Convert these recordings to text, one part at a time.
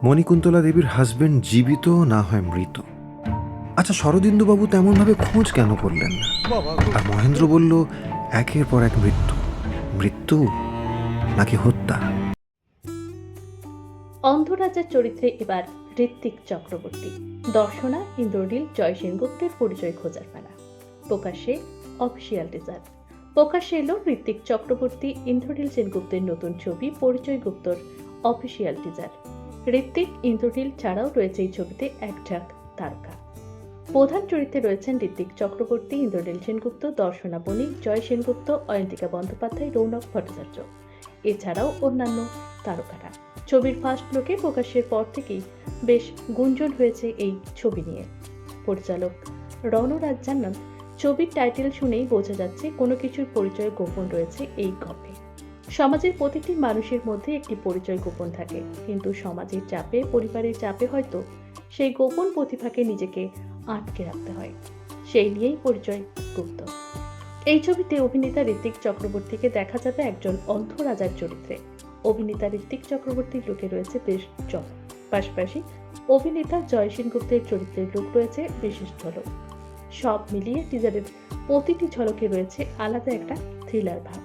মণিকুন্তলা দেবীর হাজবেন্ড জীবিত না হয় মৃত। আচ্ছা, শরদিন্দুবাবু তেমনভাবে খোঁজ কেন করলেন না? আর মহেন্দ্র বলল একের পর এক মৃত্যু। মৃত্যু নাকি হত্যা? অন্ধরাজার চরিত্রে এবার ঋত্বিক চক্রবর্তী। দর্শনা, ইন্দ্রনীল, জয় সেনগুপ্তের পরিচয় খোঁজার পালা। প্রকাশ্যে অফিসিয়াল টিজার। প্রকাশ্যে এলো ঋত্বিক চক্রবর্তী, ইন্দ্রনীল সেনগুপ্তের নতুন ছবি পরিচয় গুপ্তর অফিসিয়াল টিজার। ঋত্বিক, ইন্দ্রনীল ছাড়াও রয়েছে এই ছবিতে এক ঝাঁক তারকা। প্রধান চরিত্রে রয়েছেন ঋত্বিক চক্রবর্তী, ইন্দ্রনীল সেনগুপ্ত, দর্শনা বণিক, জয় সেনগুপ্ত, অয়ন্তিকা বন্দ্যোপাধ্যায়, রৌনক ভট্টাচার্য, এছাড়াও অন্যান্য তারকারা। ছবির ফার্স্ট লুকে প্রকাশের পর থেকেই বেশ গুঞ্জন হয়েছে এই ছবি নিয়ে। পরিচালক রণরাজ জানান, ছবির টাইটেল শুনেই বোঝা যাচ্ছে কোনো কিছুর পরিচয় গোপন রয়েছে এই গল্পে। সমাজের প্রতিটি মানুষের মধ্যে একটি পরিচয় গোপন থাকে, কিন্তু সমাজের চাপে, পরিবারের চাপে হয়তো সেই গোপন প্রতিভাকে নিজেকে আটকে রাখতে হয়। সেই নিয়েই পরিচয় গুপ্ত। এই ছবিতে অভিনেতা ঋত্বিক চক্রবর্তীকে দেখা যাবে একজন অন্ধ রাজার চরিত্রে। অভিনেতা ঋত্বিক চক্রবর্তীর লুকে রয়েছে বেশ চমক। পাশাপাশি অভিনেতা জয় সেনগুপ্তের চরিত্রের লুক রয়েছে বিশেষ ঝলক। সব মিলিয়ে টিজারের প্রতিটি ঝলকে রয়েছে আলাদা একটা থ্রিলার ভাব।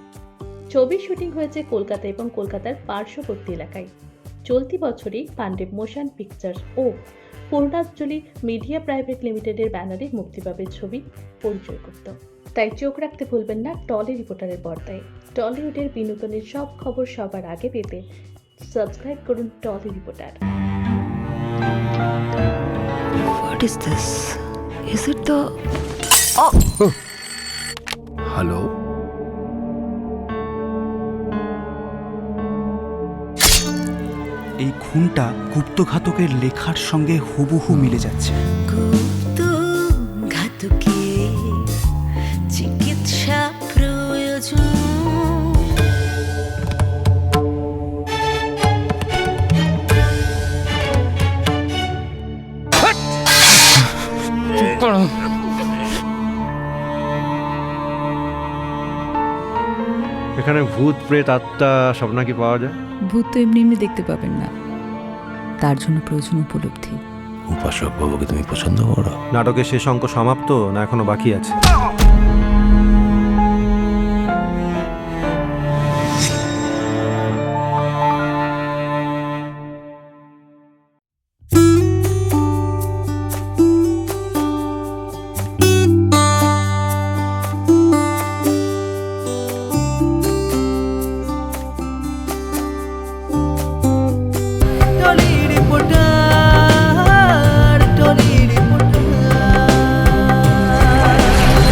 ছবির শুটিং হয়েছে কলকাতা এবং কলকাতার পার্শ্ববর্তী এলাকায়। চলতি বছরই পাণ্ডব মোশন পিকচার্স ও পূর্ণাঞ্জলি মিডিয়া প্রাইভেট লিমিটেডের ব্যানারে মুক্তি পাবে ছবি পরিচয় গুপ্ত। তাই চোখ রাখতে ভুলবেন না টলি রিপোর্টারের পর্দায়। টলিউডের বিনোদনের সব খবর সবার আগে পেতে সাবস্ক্রাইব করুন Tolly reporter. What is this? Is it the... hello, এই খুনটা গুপ্তঘাতকের লেখার সঙ্গে হুবহু মিলে যাচ্ছে। ঘাতকে চিকিৎসা প্রয়োজন। এখানে ভূত, প্রেত, আত্মা সব নাকি পাওয়া যায়? ভূত তো এমনি এমনি দেখতে পাবেন না, তার জন্য প্রয়োজন উপলব্ধি। উপাসক বাবুকে তুমি পছন্দ করো? নাটকের শেষ অঙ্ক সমাপ্ত না এখনো বাকি আছে?